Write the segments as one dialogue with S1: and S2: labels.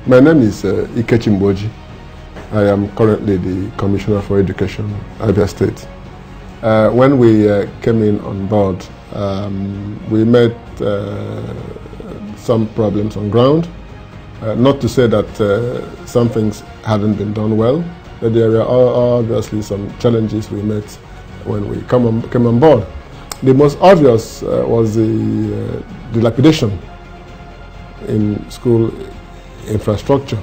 S1: My name is Okezie. I am currently the Commissioner for Education, Abia State. When we came in on board, we met some problems on ground. Not to say that some things hadn't been done well, but there were obviously some challenges we met when we came on board. The most obvious was the dilapidation in school infrastructure.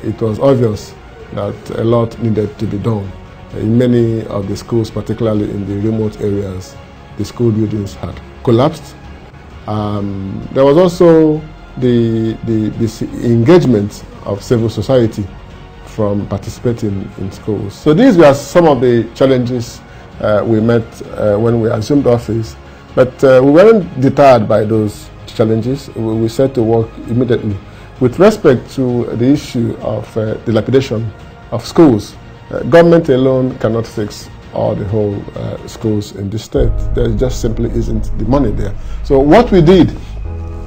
S1: It was obvious that a lot needed to be done. In many of the schools, particularly in the remote areas, the school buildings had collapsed. There was also the engagement of civil society from participating in schools. So these were some of the challenges we met when we assumed office, but we weren't deterred by those challenges. We set to work immediately. With respect to the issue of dilapidation of schools, government alone cannot fix all the whole schools in this state. There just simply isn't the money there. So what we did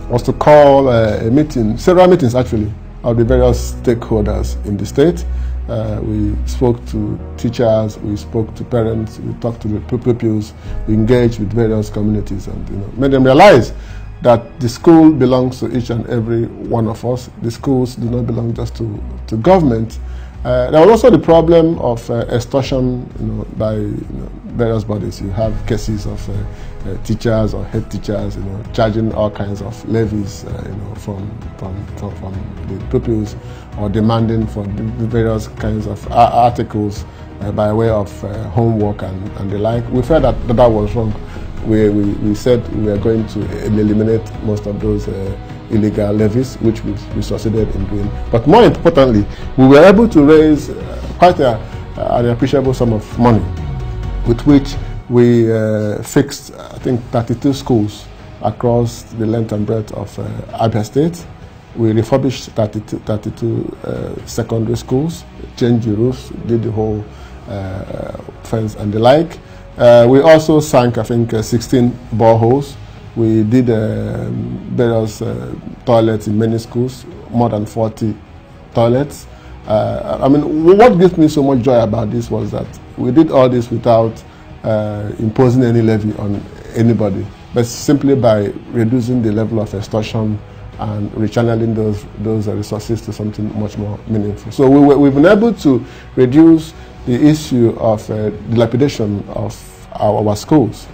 S1: was to call a meeting, several meetings actually, of the various stakeholders in the state. We spoke to teachers, we spoke to parents, we talked to the pupils, we engaged with various communities and made them realize that the school belongs to each and every one of us. The schools do not belong just to government. There was also the problem of extortion by various bodies. You have cases of teachers or head teachers charging all kinds of levies from the pupils, or demanding for the various kinds of articles by way of homework and the like. We felt that was wrong. We said we are going to eliminate most of those illegal levies, which we succeeded in doing. But more importantly, we were able to raise quite an appreciable sum of money, with which we fixed, I think, 32 schools across the length and breadth of Abia State. We refurbished 32 secondary schools, changed the roofs, did the whole fence and the like. We also sank, I think, 16 boreholes. We did various toilets in many schools, more than 40 toilets. I mean, what gives me so much joy about this was that we did all this without imposing any levy on anybody, but simply by reducing the level of extortion and rechanneling those resources to something much more meaningful. So we've been able to reduce the issue of dilapidation of our schools.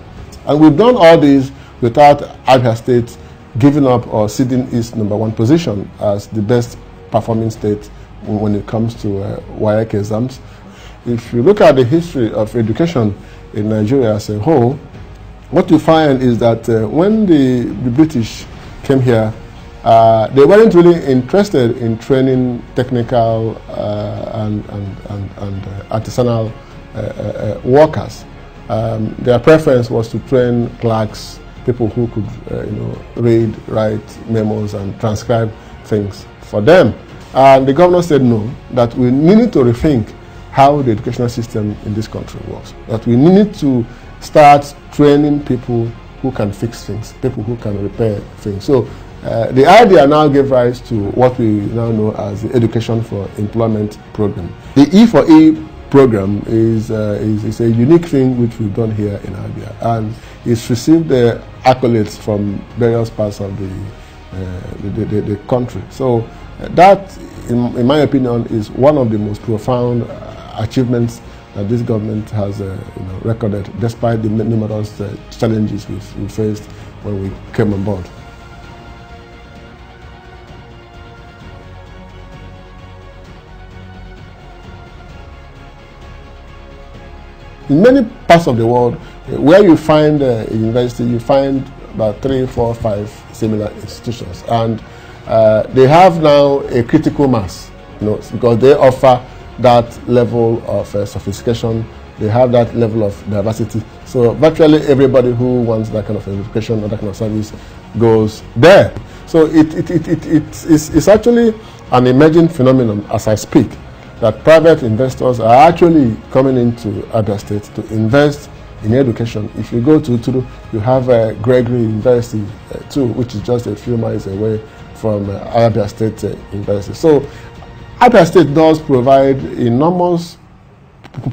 S1: And we've done all this without Abia State giving up or ceding its #1 position as the best performing state when it comes to WAEC exams. If you look at the history of education in Nigeria as a whole, what you find is that when the British came here, they weren't really interested in training technical and artisanal workers. Their preference was to train clerks, people who could read, write memos and transcribe things for them. And the governor said no, that we needed to rethink how the educational system in this country works, that we needed to start training people who can fix things, people who can repair things. So the idea now gave rise to what we now know as the Education for Employment Program. The E4E program is a unique thing which we've done here in Abia, and it's received the accolades from various parts of the country. So that, in my opinion, is one of the most profound achievements that this government has recorded, despite the numerous challenges we faced when we came on board. In many parts of the world, where you find a university, you find about 3, 4, 5 similar institutions, and they have now a critical mass, because they offer that level of sophistication, they have that level of diversity. So virtually everybody who wants that kind of education or that kind of service goes there. So it's actually an emerging phenomenon as I speak, that private investors are actually coming into Abia State to invest in education. If you go to Uturu, you have Gregory University too, which is just a few miles away from Abia State University. So Abia State does provide enormous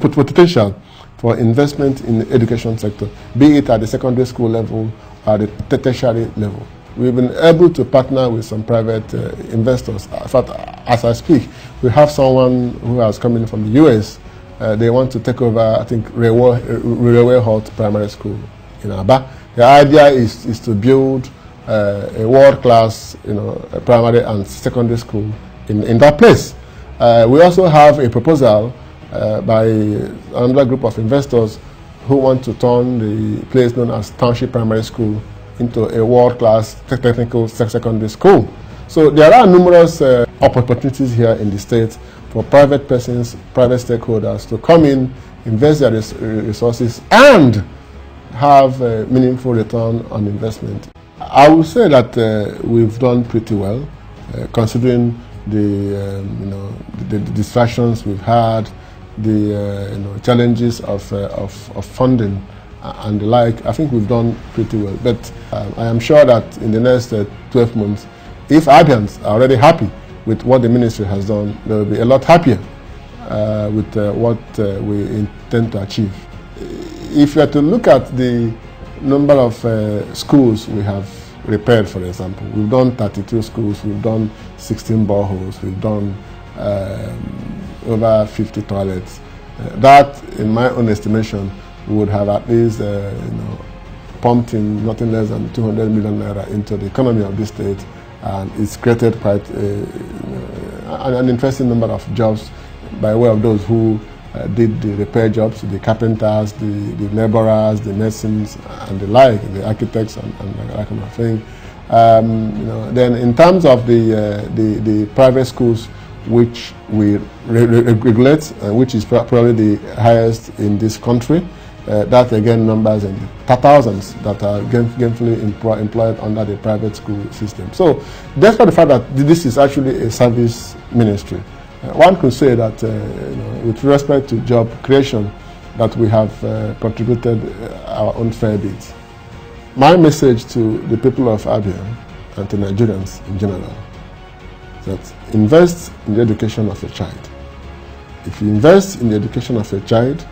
S1: potential for investment in the education sector, be it at the secondary school level or the tertiary level. We've been able to partner with some private investors. In fact, as I speak, we have someone who has come in from the US. They want to take over, I think, Railway Halt Primary School in Abia. The idea is to build a world-class, primary and secondary school in that place. We also have a proposal by another group of investors who want to turn the place known as Township Primary School into a world-class technical secondary school. So there are numerous opportunities here in the state for private persons, private stakeholders to come in, invest their resources, and have a meaningful return on investment. I would say that we've done pretty well, considering the distractions we've had, the challenges of funding and the like. I think we've done pretty well. But I am sure that in the next 12 months, if Abians are already happy with what the ministry has done, they will be a lot happier with what we intend to achieve. If you are to look at the number of schools we have repaired, for example, we've done 32 schools, we've done 16 boreholes, we've done over 50 toilets. That, in my own estimation, would have at least pumped in nothing less than 200 million naira into the economy of this state, and it's created quite an interesting number of jobs by way of those who did the repair jobs, the carpenters, the laborers, the masons, and the like, the architects, and that kind of thing. Then in terms of the private schools, which we regulate, which is probably the highest in this country, that again numbers in the thousands that are gainfully employed under the private school system. So despite the fact that this is actually a service ministry, one could say that with respect to job creation, that we have contributed our own fair bit. My message to the people of Abia and to Nigerians in general is that invest in the education of your child. If you invest in the education of your child,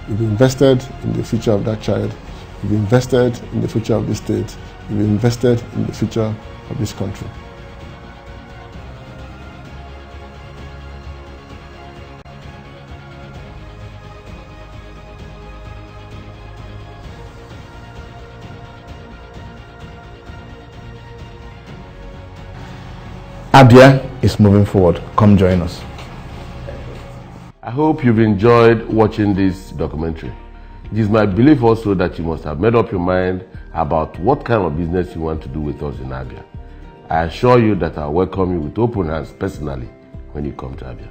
S1: you've invested in the future of that child, you've invested in the future of this state, you've invested in the future of this country.
S2: Abia is moving forward. Come join us.
S3: I hope you've enjoyed watching this documentary. It is my belief also that you must have made up your mind about what kind of business you want to do with us in Abia. I assure you that I'll welcome you with open hands personally when you come to Abia.